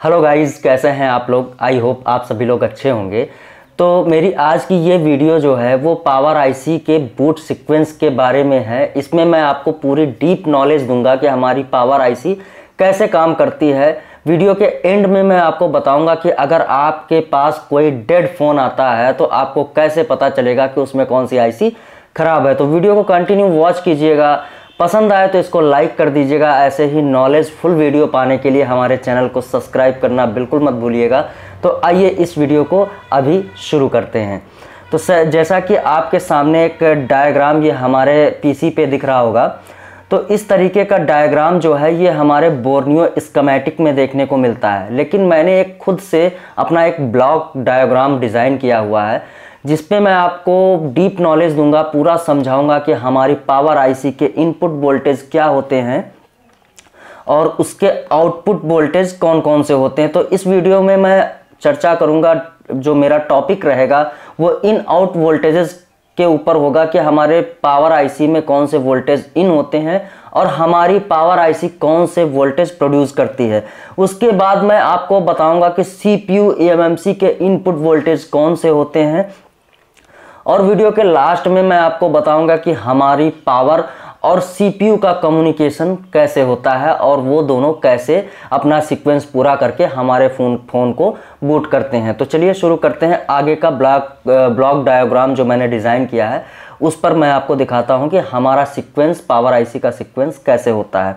Hello guys, कैसे हैं आप लोग। आई होप आप सभी लोग अच्छे होंगे। तो मेरी आज की ये वीडियो जो है वो पावर आईसी के बूट सीक्वेंस के बारे में है। इसमें मैं आपको पूरी डीप नॉलेज दूंगा कि हमारी पावर आईसी कैसे काम करती है। वीडियो के एंड में मैं आपको बताऊंगा कि अगर आपके पास कोई डेड फ़ोन आता है तो आपको कैसे पता चलेगा कि उसमें कौन सी आईसी ख़राब है। तो वीडियो को कंटिन्यू वॉच कीजिएगा। पसंद आए तो इसको लाइक कर दीजिएगा। ऐसे ही नॉलेज फुल वीडियो पाने के लिए हमारे चैनल को सब्सक्राइब करना बिल्कुल मत भूलिएगा। तो आइए इस वीडियो को अभी शुरू करते हैं। तो जैसा कि आपके सामने एक डायग्राम ये हमारे पीसी पे दिख रहा होगा, तो इस तरीके का डायग्राम जो है ये हमारे बोर्नियो स्कीमेटिक में देखने को मिलता है। लेकिन मैंने एक खुद से अपना एक ब्लॉक डायग्राम डिज़ाइन किया हुआ है जिसपे मैं आपको डीप नॉलेज दूंगा, पूरा समझाऊंगा कि हमारी पावर आईसी के इनपुट वोल्टेज क्या होते हैं और उसके आउटपुट वोल्टेज कौन कौन से होते हैं। तो इस वीडियो में मैं चर्चा करूंगा, जो मेरा टॉपिक रहेगा वो इन आउट वोल्टेजेस के ऊपर होगा कि हमारे पावर आईसी में कौन से वोल्टेज इन होते हैं और हमारी पावर आईसी कौन से वोल्टेज प्रोड्यूस करती है। उसके बाद मैं आपको बताऊंगा कि सीपीयू एएमएमसी के इनपुट वोल्टेज कौन से होते हैं और वीडियो के लास्ट में मैं आपको बताऊंगा कि हमारी पावर और सीपीयू का कम्युनिकेशन कैसे होता है और वो दोनों कैसे अपना सीक्वेंस पूरा करके हमारे फोन को बूट करते हैं। तो चलिए शुरू करते हैं। आगे का ब्लॉक डायग्राम जो मैंने डिज़ाइन किया है उस पर मैं आपको दिखाता हूं कि हमारा सीक्वेंस, पावर आईसी का सीक्वेंस कैसे होता है।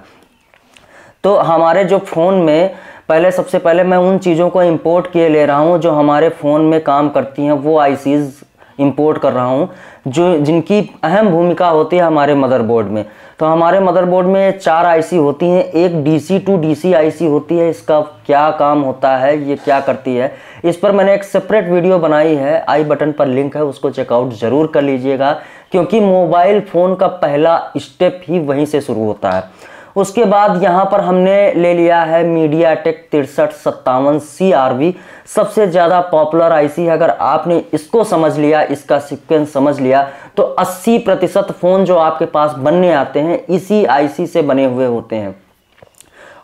तो हमारे जो फ़ोन में सबसे पहले मैं उन चीज़ों को इंपोर्ट किए ले रहा हूं जो हमारे फ़ोन में काम करती हैं, वो आईसीज़ इंपोर्ट कर रहा हूं जो जिनकी अहम भूमिका होती है हमारे मदरबोर्ड में। तो हमारे मदरबोर्ड में 4 आईसी होती हैं। एक डीसी टू डीसी आईसी होती है। इसका क्या काम होता है, ये क्या करती है, इस पर मैंने एक सेपरेट वीडियो बनाई है। आई बटन पर लिंक है, उसको चेकआउट ज़रूर कर लीजिएगा क्योंकि मोबाइल फ़ोन का पहला स्टेप ही वहीं से शुरू होता है। उसके बाद यहाँ पर हमने ले लिया है मीडियाटेक 6357 CRV, सबसे ज़्यादा पॉपुलर आईसी है। अगर आपने इसको समझ लिया, इसका सीक्वेंस समझ लिया, तो 80% फ़ोन जो आपके पास बनने आते हैं इसी आईसी से बने हुए होते हैं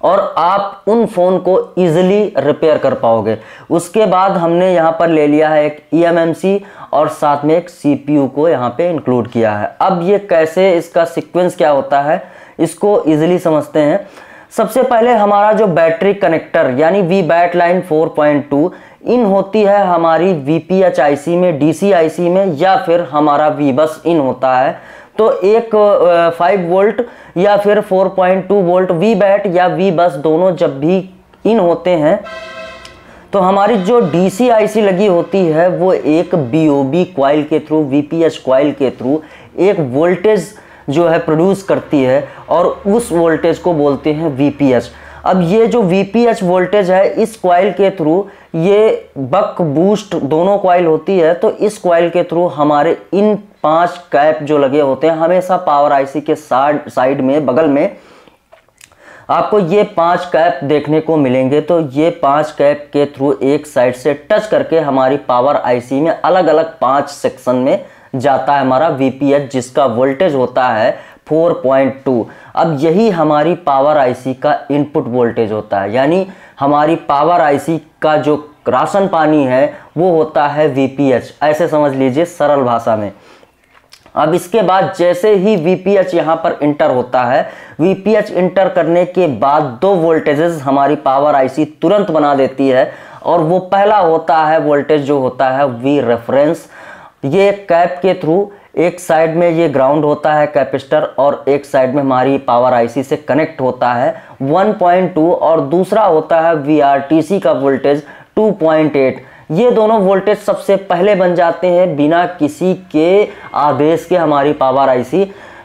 और आप उन फ़ोन को ईजिली रिपेयर कर पाओगे। उसके बाद हमने यहाँ पर ले लिया है एक eMMC और साथ में एक CPU को यहाँ पे इंक्लूड किया है। अब ये कैसे, इसका सीक्वेंस क्या होता है, इसको ईजिली समझते हैं। सबसे पहले हमारा जो बैटरी कनेक्टर यानी VBAT लाइन 4.2 इन होती है हमारी VPH आईसी में, DC आईसी में, या फिर हमारा VBUS इन होता है। तो एक 5 वोल्ट या फिर 4.2 वोल्ट VBAT या VBUS दोनों जब भी इन होते हैं तो हमारी जो DC आईसी लगी होती है वो एक BOB कॉइल के थ्रू, VPH कॉइल के थ्रू एक वोल्टेज जो है प्रोड्यूस करती है और उस वोल्टेज को बोलते हैं VPH। अब ये जो VPH वोल्टेज है इस कॉइल के थ्रू, ये बक बूस्ट दोनों कॉइल होती है, तो इस कॉइल के थ्रू हमारे इन 5 कैप जो लगे होते हैं हमेशा पावर आईसी के साइड में, बगल में आपको ये 5 कैप देखने को मिलेंगे। तो ये 5 कैप के थ्रू एक साइड से टच करके हमारी पावर आईसी में अलग अलग 5 सेक्शन में जाता है हमारा VPH, जिसका वोल्टेज होता है 4.2। अब यही हमारी पावर आईसी का इनपुट वोल्टेज होता है, यानी हमारी पावर आईसी का जो राशन पानी है वो होता है VPH, ऐसे समझ लीजिए सरल भाषा में। अब इसके बाद जैसे ही VPH यहाँ पर इंटर होता है, VPH इंटर करने के बाद 2 वोल्टेजेस हमारी पावर आईसी तुरंत बना देती है और वो पहला होता है वोल्टेज जो होता है V रेफरेंस। ये कैप के थ्रू एक साइड में ये ग्राउंड होता है कैपेसिटर और एक साइड में हमारी पावर आईसी से कनेक्ट होता है 1.2 और दूसरा होता है VRTC का वोल्टेज 2.8। ये दोनों वोल्टेज सबसे पहले बन जाते हैं बिना किसी के आदेश के। हमारी पावर आईसी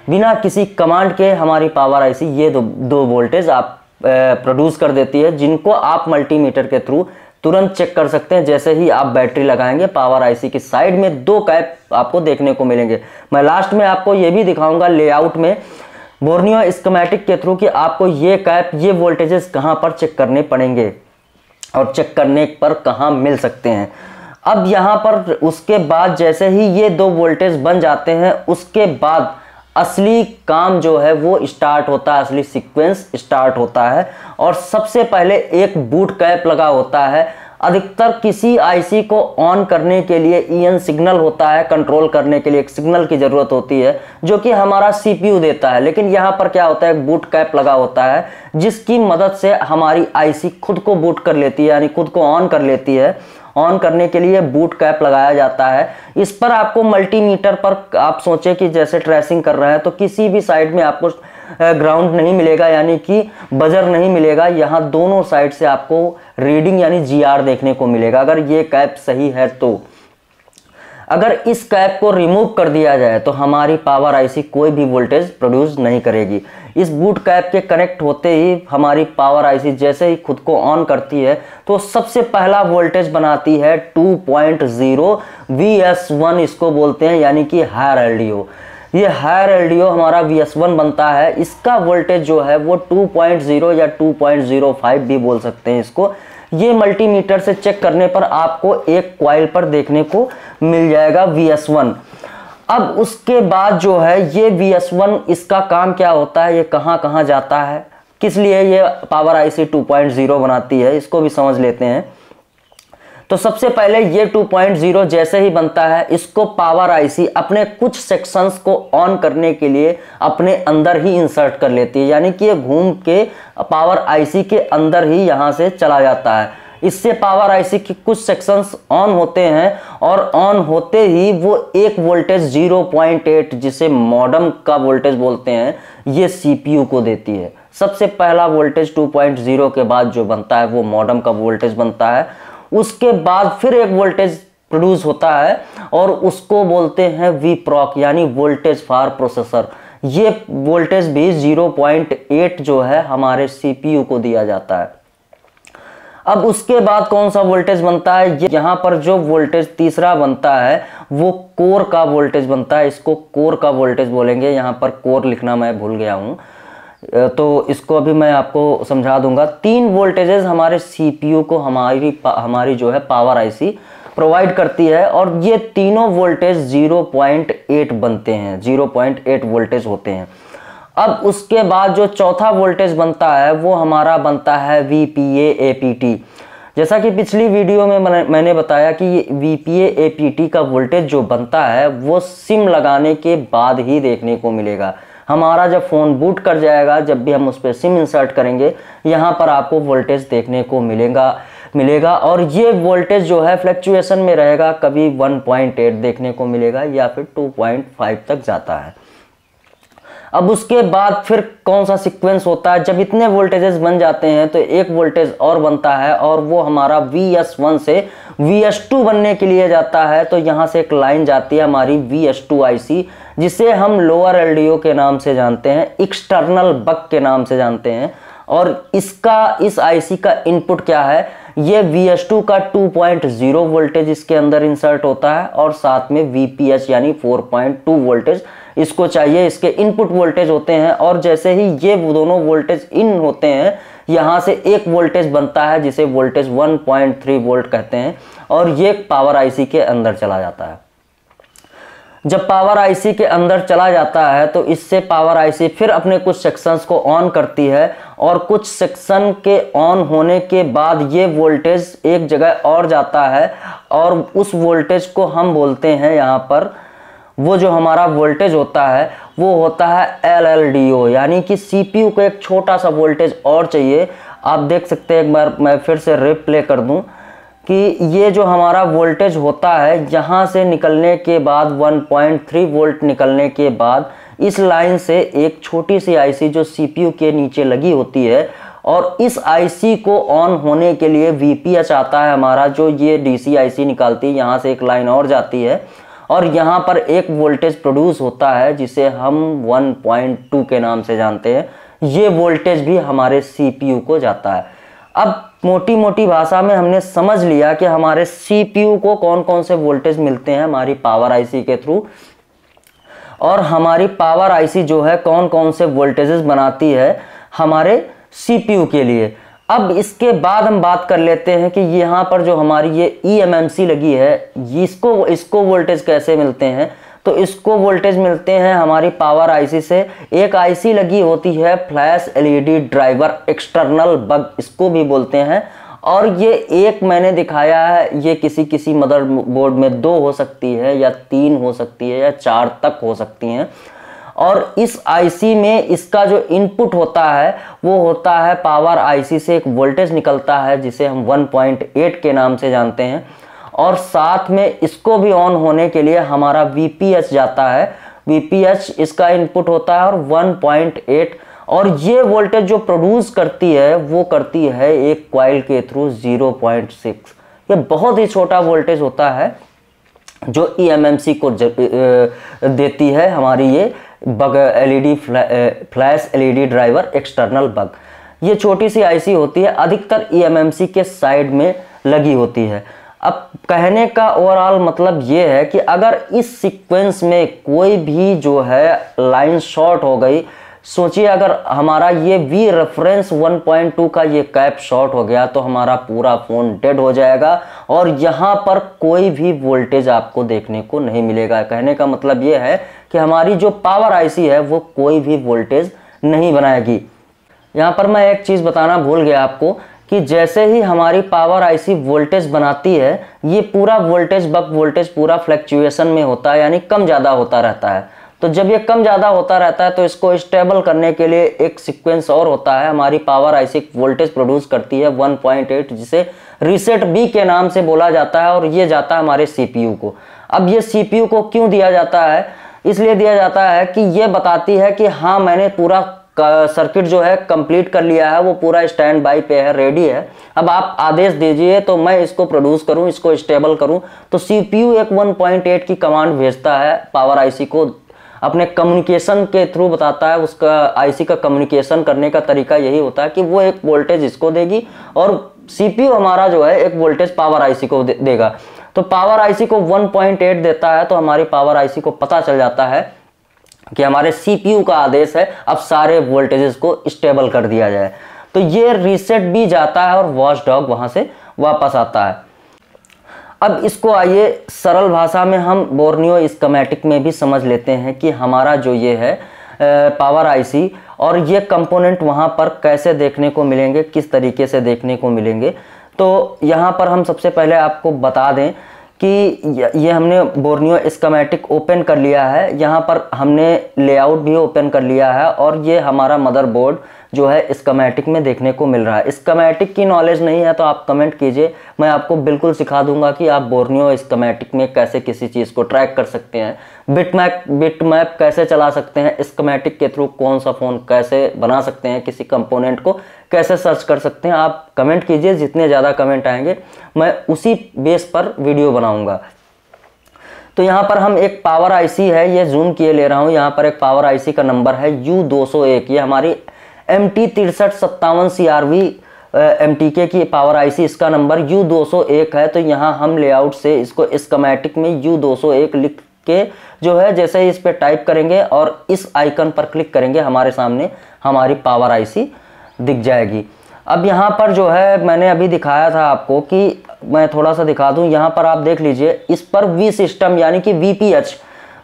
बिना किसी कमांड के हमारी पावर आईसी ये दो वोल्टेज आप प्रोड्यूस कर देती है, जिनको आप मल्टीमीटर के थ्रू तुरंत चेक कर सकते हैं। जैसे ही आप बैटरी लगाएंगे पावर आईसी की साइड में 2 कैप आपको देखने को मिलेंगे। मैं लास्ट में आपको ये भी दिखाऊंगा लेआउट में बोर्नियो स्कीमेटिक के थ्रू कि आपको ये कैप, ये वोल्टेजेस कहां पर चेक करने पड़ेंगे और चेक करने पर कहां मिल सकते हैं। अब यहां पर उसके बाद जैसे ही ये 2 वोल्टेज बन जाते हैं उसके बाद असली काम जो है वो स्टार्ट होता है, असली सीक्वेंस स्टार्ट होता है। और सबसे पहले एक बूट कैप लगा होता है। अधिकतर किसी आईसी को ऑन करने के लिए ईएन सिग्नल होता है, कंट्रोल करने के लिए एक सिग्नल की जरूरत होती है जो कि हमारा सीपीयू देता है। लेकिन यहाँ पर क्या होता है, एक बूट कैप लगा होता है जिसकी मदद से हमारी आईसी खुद को बूट कर लेती है, यानी खुद को ऑन कर लेती है। ऑन करने के लिए बूट कैप लगाया जाता है। इस पर आपको मल्टीमीटर पर आप सोचे कि जैसे ट्रेसिंग कर रहा है तो किसी भी साइड में आपको ग्राउंड नहीं मिलेगा, यानी कि बजर नहीं मिलेगा। यहाँ दोनों साइड से आपको रीडिंग यानी जीआर देखने को मिलेगा अगर ये कैप सही है तो। अगर इस कैप को रिमूव कर दिया जाए तो हमारी पावर आईसी कोई भी वोल्टेज प्रोड्यूस नहीं करेगी। इस बूट कैप के कनेक्ट होते ही हमारी पावर आईसी जैसे ही खुद को ऑन करती है तो सबसे पहला वोल्टेज बनाती है 2.0 VS1 इसको बोलते हैं, यानी कि हायर एलडीओ। ये हायर एलडीओ हमारा VS1 बनता है। इसका वोल्टेज जो है वो 2.0 या 2.05 भी बोल सकते हैं इसको। ये मल्टीमीटर से चेक करने पर आपको एक कॉइल पर देखने को मिल जाएगा VS1। अब उसके बाद जो है ये VS1 इसका काम क्या होता है, ये कहाँ कहाँ जाता है, किस लिए ये पावर आईसी 2.0 बनाती है, इसको भी समझ लेते हैं। तो सबसे पहले ये 2.0 जैसे ही बनता है इसको पावर आईसी अपने कुछ सेक्शंस को ऑन करने के लिए अपने अंदर ही इंसर्ट कर लेती है, यानी कि ये घूम के पावर आईसी के अंदर ही यहाँ से चला जाता है। इससे पावर आईसी के कुछ सेक्शंस ऑन होते हैं और ऑन होते ही वो एक वोल्टेज 0.8 जिसे मॉडम का वोल्टेज बोलते हैं ये सीपीयू को देती है। सबसे पहला वोल्टेज 2.0 के बाद जो बनता है वो मॉडम का वोल्टेज बनता है। उसके बाद फिर एक वोल्टेज प्रोड्यूस होता है और उसको बोलते हैं वीप्रॉक यानी वोल्टेज फॉर प्रोसेसर। ये वोल्टेज भी 0.8 जो है हमारे सीपीयू को दिया जाता है। अब उसके बाद कौन सा वोल्टेज बनता है, यहाँ पर जो वोल्टेज तीसरा बनता है वो कोर का वोल्टेज बनता है। इसको कोर का वोल्टेज बोलेंगे, यहाँ पर कोर लिखना मैं भूल गया हूँ तो इसको अभी मैं आपको समझा दूंगा। 3 वोल्टेजेस हमारे सीपीयू को हमारी जो है पावर आईसी प्रोवाइड करती है और ये तीनों वोल्टेज 0.8 बनते हैं, 0.8 वोल्टेज होते हैं। अब उसके बाद जो चौथा वोल्टेज बनता है वो हमारा बनता है VPA APT। जैसा कि पिछली वीडियो में मैंने बताया कि ये VPA APT का वोल्टेज जो बनता है वो सिम लगाने के बाद ही देखने को मिलेगा। हमारा जब फ़ोन बूट कर जाएगा, जब भी हम उस पर सिम इंसर्ट करेंगे यहाँ पर आपको वोल्टेज देखने को मिलेगा और ये वोल्टेज जो है फ्लक्चुएशन में रहेगा, कभी 1.8 देखने को मिलेगा या फिर 2.5 तक जाता है। अब उसके बाद फिर कौन सा सीक्वेंस होता है, जब इतने वोल्टेजेस बन जाते हैं तो एक वोल्टेज और बनता है और वो हमारा VS1 से VS2 बनने के लिए जाता है। तो यहाँ से एक लाइन जाती है हमारी VS2 IC जिसे हम लोअर एलडीओ के नाम से जानते हैं, एक्सटर्नल बक के नाम से जानते हैं। और इस आईसी का इनपुट क्या है, ये VS2 का 2.0 वोल्टेज इसके अंदर इंसर्ट होता है और साथ में VPH यानी 4.2 वोल्टेज इसको चाहिए, इसके इनपुट वोल्टेज होते हैं। और जैसे ही ये दोनों वोल्टेज इन होते हैं यहाँ से एक वोल्टेज बनता है जिसे वोल्टेज 1.3 वोल्ट कहते हैं और ये पावर आईसी के अंदर चला जाता है। जब पावर आईसी के अंदर चला जाता है तो इससे पावर आईसी फिर अपने कुछ सेक्शंस को ऑन करती है और कुछ सेक्शन के ऑन होने के बाद ये वोल्टेज एक जगह और जाता है और उस वोल्टेज को हम बोलते हैं यहाँ पर, वो जो हमारा वोल्टेज होता है वो होता है LLDO, यानी कि सीपीयू को एक छोटा सा वोल्टेज और चाहिए। आप देख सकते हैं, एक बार मैं फिर से रिप्ले कर दूं कि ये जो हमारा वोल्टेज होता है यहाँ से निकलने के बाद 1.3 वोल्ट निकलने के बाद इस लाइन से एक छोटी सी आईसी जो सीपीयू के नीचे लगी होती है और इस आईसी को ऑन होने के लिए VPH आता है हमारा, जो ये DC आईसी निकालती है। यहाँ से एक लाइन और जाती है और यहाँ पर एक वोल्टेज प्रोड्यूस होता है जिसे हम 1.2 के नाम से जानते हैं। ये वोल्टेज भी हमारे सीपीयू को जाता है। अब मोटी मोटी भाषा में हमने समझ लिया कि हमारे सीपीयू को कौन कौन से वोल्टेज मिलते हैं हमारी पावर आईसी के थ्रू और हमारी पावर आईसी जो है कौन कौन से वोल्टेजेस बनाती है हमारे सीपीयू के लिए। अब इसके बाद हम बात कर लेते हैं कि यहाँ पर जो हमारी ये eMMC लगी है इसको वोल्टेज कैसे मिलते हैं। तो इसको वोल्टेज मिलते हैं हमारी पावर आईसी से। एक आईसी लगी होती है flash LED driver external bug इसको भी बोलते हैं, और ये एक मैंने दिखाया है, ये किसी मदरबोर्ड में 2 हो सकती है या 3 हो सकती है या 4 तक हो सकती हैं। और इस आईसी में इसका जो इनपुट होता है वो होता है पावर आईसी से एक वोल्टेज निकलता है जिसे हम 1.8 के नाम से जानते हैं, और साथ में इसको भी ऑन होने के लिए हमारा वीपीएच जाता है। वीपीएच इसका इनपुट होता है और 1.8, और ये वोल्टेज जो प्रोड्यूस करती है वो करती है एक कॉइल के थ्रू 0.6। ये बहुत ही छोटा वोल्टेज होता है जो ईएमएमसी को देती है हमारी ये bug LED flash LED driver external bug. ये छोटी सी आईसी होती है, अधिकतर ईएमएमसी के साइड में लगी होती है। अब कहने का ओवरऑल मतलब ये है कि अगर इस सीक्वेंस में कोई भी जो है लाइन शॉर्ट हो गई, सोचिए अगर हमारा ये वी रेफरेंस 1.2 का ये कैप शॉर्ट हो गया तो हमारा पूरा फ़ोन डेड हो जाएगा और यहाँ पर कोई भी वोल्टेज आपको देखने को नहीं मिलेगा। कहने का मतलब ये है कि हमारी जो पावर आईसी है वो कोई भी वोल्टेज नहीं बनाएगी। यहाँ पर मैं एक चीज़ बताना भूल गया आपको कि जैसे ही हमारी पावर आईसी वोल्टेज बनाती है, ये पूरा वोल्टेज बक वोल्टेज पूरा फ्लक्चुएशन में होता है, यानी कम ज़्यादा होता रहता है। तो जब ये कम ज़्यादा होता रहता है तो इसको स्टेबल करने के लिए एक सीक्वेंस और होता है। हमारी पावर आईसी वोल्टेज प्रोड्यूस करती है 1.8 जिसे रीसेट बी के नाम से बोला जाता है, और ये जाता है हमारे सीपीयू को। अब ये सीपीयू को क्यों दिया जाता है? इसलिए दिया जाता है कि ये बताती है कि हाँ मैंने पूरा सर्किट जो है कंप्लीट कर लिया है, वो पूरा स्टैंड बाई पे है, रेडी है। अब आप आदेश दीजिए तो मैं इसको प्रोड्यूस करूं, इसको स्टेबल करूं। तो सीपीयू एक 1.8 की कमांड भेजता है पावर आईसी को, अपने कम्युनिकेशन के थ्रू बताता है। उसका आईसी का कम्युनिकेशन करने का तरीका यही होता है कि वो एक वोल्टेज इसको देगी और सीपीयू हमारा जो है एक वोल्टेज पावर आईसी को देगा। तो पावर आईसी को 1.8 देता है, तो हमारी पावर आईसी को पता चल जाता है कि हमारे सीपीयू का आदेश है अब सारे वोल्टेजेस को स्टेबल कर दिया जाए। तो ये रीसेट भी जाता है और वॉचडॉग वहां से वापस आता है। अब इसको आइए सरल भाषा में हम बोर्नियो स्कीमेटिक में भी समझ लेते हैं कि हमारा जो ये है पावर आईसी और ये कंपोनेंट वहाँ पर कैसे देखने को मिलेंगे, किस तरीके से देखने को मिलेंगे। तो यहाँ पर हम सबसे पहले आपको बता दें कि ये हमने बोर्नियो स्कीमेटिक ओपन कर लिया है। यहाँ पर हमने लेआउट भी ओपन कर लिया है और ये हमारा मदरबोर्ड जो है स्कीमेटिक में देखने को मिल रहा है। स्कीमेटिक की नॉलेज नहीं है तो आप कमेंट कीजिए, मैं आपको बिल्कुल सिखा दूंगा कि आप बोर्नियो स्कीमेटिक में कैसे किसी चीज़ को ट्रैक कर सकते हैं, बिट मैप कैसे चला सकते हैं, स्कीमेटिक के थ्रू कौन सा फ़ोन कैसे बना सकते हैं, किसी कंपोनेंट को कैसे सर्च कर सकते हैं। आप कमेंट कीजिए, जितने ज़्यादा कमेंट आएंगे मैं उसी बेस पर वीडियो बनाऊँगा। तो यहाँ पर हम एक पावर आईसी है, ये जूम किए ले रहा हूँ। यहाँ पर एक पावर आईसी का नंबर है U201, ये हमारी MT6357 CRV MTK की पावर आईसी, इसका नंबर U201 है। तो यहाँ हम लेआउट से इसको स्कीमेटिक में U201 लिख के जो है जैसे ही इस पर टाइप करेंगे और इस आइकन पर क्लिक करेंगे, हमारे सामने हमारी पावर आईसी दिख जाएगी। अब यहाँ पर जो है मैंने अभी दिखाया था आपको कि मैं थोड़ा सा दिखा दूँ। यहाँ पर आप देख लीजिए, इस पर वी सिस्टम यानी कि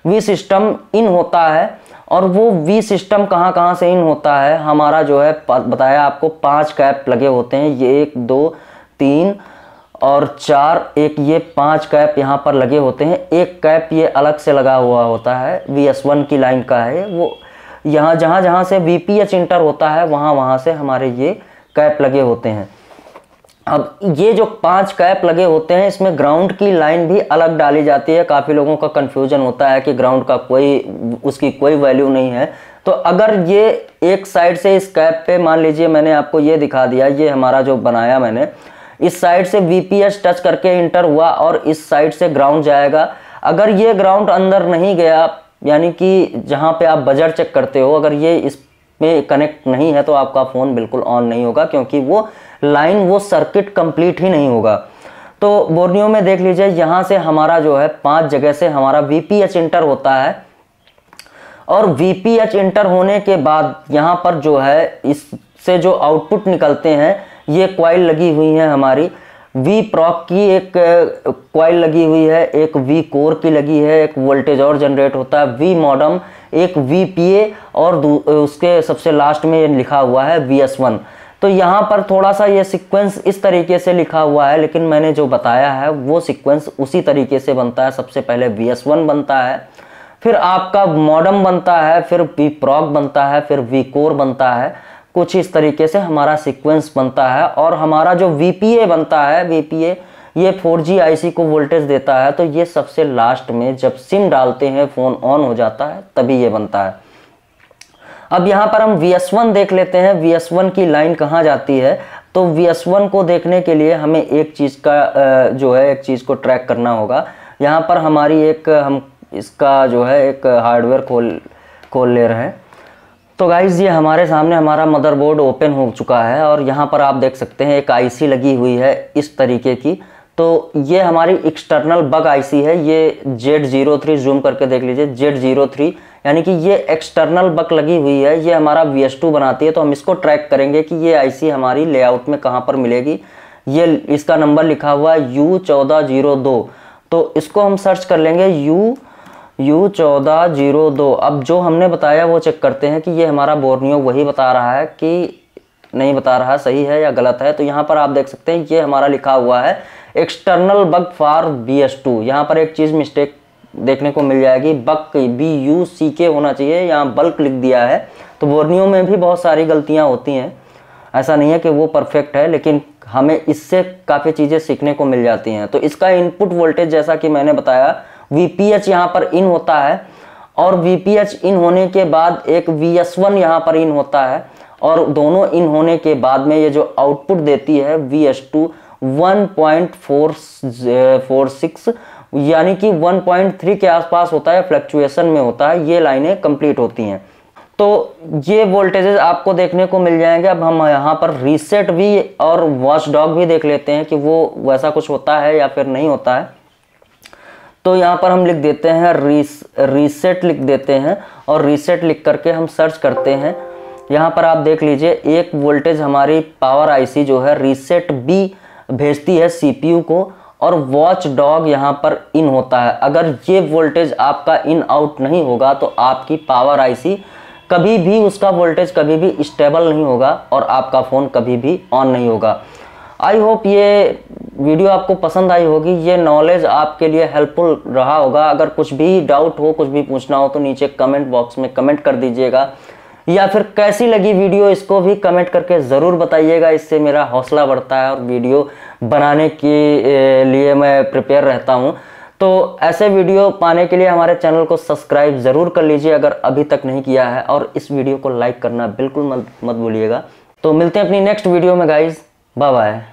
वी सिस्टम इन होता है। और वो वी सिस्टम कहाँ से इन होता है, हमारा जो है बताया आपको 5 कैप लगे होते हैं, ये 1 2 3 और 4, एक ये 5 कैप यहाँ पर लगे होते हैं। एक कैप ये अलग से लगा हुआ होता है, VS1 की लाइन का है वो। यहाँ जहाँ से VPH इंटर होता है वहाँ से हमारे ये कैप लगे होते हैं। अब ये जो 5 कैप लगे होते हैं, इसमें ग्राउंड की लाइन भी अलग डाली जाती है। काफ़ी लोगों का कन्फ्यूजन होता है कि ग्राउंड का उसकी कोई वैल्यू नहीं है। तो अगर ये एक साइड से इस कैप पे, मान लीजिए मैंने आपको ये दिखा दिया, ये हमारा जो बनाया मैंने, इस साइड से VPH टच करके इंटर हुआ और इस साइड से ग्राउंड जाएगा। अगर ये ग्राउंड अंदर नहीं गया, यानी कि जहाँ पे आप बजर चेक करते हो, अगर ये इसमें कनेक्ट नहीं है तो आपका फ़ोन बिल्कुल ऑन नहीं होगा, क्योंकि वो लाइन वो सर्किट कंप्लीट ही नहीं होगा। तो बोर्नियो में देख लीजिए, यहाँ से हमारा जो है 5 जगह से हमारा VPH इंटर होता है और VPH इंटर होने के बाद यहाँ पर जो है इससे जो आउटपुट निकलते हैं, ये कॉइल लगी हुई है हमारी वी प्रॉक की एक कॉइल लगी हुई है, एक वी कोर की लगी है, एक वोल्टेज और जनरेट होता है, वी मॉडम, एक वीपीए और उसके सबसे लास्ट में ये लिखा हुआ है VS1। तो यहाँ पर थोड़ा सा ये सीक्वेंस इस तरीके से लिखा हुआ है, लेकिन मैंने जो बताया है वो सीक्वेंस उसी तरीके से बनता है। सबसे पहले VS1 बनता है, फिर आपका मॉडम बनता है, फिर वी प्रॉक बनता है, फिर वी कोर बनता है। कुछ इस तरीके से हमारा सीक्वेंस बनता है। और हमारा जो वीपीए बनता है, वीपीए ये 4G आईसी को वोल्टेज देता है, तो ये सबसे लास्ट में जब सिम डालते हैं फ़ोन ऑन हो जाता है तभी ये बनता है। अब यहाँ पर हम VS1 देख लेते हैं, VS1 की लाइन कहाँ जाती है। तो VS1 को देखने के लिए हमें एक चीज़ का जो है एक चीज़ को ट्रैक करना होगा। यहाँ पर हमारी एक हम इसका जो है एक हार्डवेयर खोल ले रहे हैं। तो गाइज़ ये हमारे सामने हमारा मदरबोर्ड ओपन हो चुका है और यहाँ पर आप देख सकते हैं एक आईसी लगी हुई है इस तरीके की। तो ये हमारी एक्सटर्नल बग आईसी है, ये Z03, जूम करके देख लीजिए, Z03, यानी कि ये एक्सटर्नल बग लगी हुई है। ये हमारा VS2 बनाती है। तो हम इसको ट्रैक करेंगे कि ये आईसी हमारी लेआउट में कहाँ पर मिलेगी। ये इसका नंबर लिखा हुआ है U1402। तो इसको हम सर्च कर लेंगे U1402। अब जो हमने बताया वो चेक करते हैं कि ये हमारा बोर्नियो वही बता रहा है कि नहीं बता रहा, सही है या गलत है। तो यहाँ पर आप देख सकते हैं ये हमारा लिखा हुआ है एक्सटर्नल बग फॉर VS2। यहाँ पर एक चीज़ मिस्टेक देखने को मिल जाएगी, बग BUCK होना चाहिए, यहाँ बल्क लिख दिया है। तो बोर्नियो में भी बहुत सारी गलतियाँ होती हैं, ऐसा नहीं है कि वो परफेक्ट है, लेकिन हमें इससे काफ़ी चीज़ें सीखने को मिल जाती हैं। तो इसका इनपुट वोल्टेज जैसा कि मैंने बताया VPH यहाँ पर इन होता है, और VPH इन होने के बाद एक VS1 यहाँ पर इन होता है, और दोनों इन होने के बाद में ये जो आउटपुट देती है VS2 1.446 यानी कि 1.3 के आसपास होता है, फ्लक्चुएशन में होता है। ये लाइनें कंप्लीट होती हैं। तो ये वोल्टेजेस आपको देखने को मिल जाएंगे। अब हम यहाँ पर रीसेट भी और वॉचडॉग भी देख लेते हैं कि वो वैसा कुछ होता है या फिर नहीं होता है। तो यहाँ पर हम लिख देते हैं रीसेट लिख देते हैं, और रीसेट लिख करके हम सर्च करते हैं। यहाँ पर आप देख लीजिए एक वोल्टेज हमारी पावर आईसी जो है रीसेट बी भेजती है CPU को, और वॉच डॉग यहाँ पर इन होता है। अगर ये वोल्टेज आपका इन आउट नहीं होगा तो आपकी पावर आईसी कभी भी, उसका वोल्टेज कभी भी स्टेबल नहीं होगा और आपका फ़ोन कभी भी ऑन नहीं होगा। आई होप ये वीडियो आपको पसंद आई होगी, ये नॉलेज आपके लिए हेल्पफुल रहा होगा। अगर कुछ भी डाउट हो, कुछ भी पूछना हो तो नीचे कमेंट बॉक्स में कमेंट कर दीजिएगा, या फिर कैसी लगी वीडियो इसको भी कमेंट करके ज़रूर बताइएगा। इससे मेरा हौसला बढ़ता है और वीडियो बनाने के लिए मैं प्रिपेयर रहता हूँ। तो ऐसे वीडियो पाने के लिए हमारे चैनल को सब्सक्राइब ज़रूर कर लीजिए अगर अभी तक नहीं किया है, और इस वीडियो को लाइक करना बिल्कुल मत भूलिएगा। तो मिलते हैं अपनी नेक्स्ट वीडियो में गाइज, बाय बाय।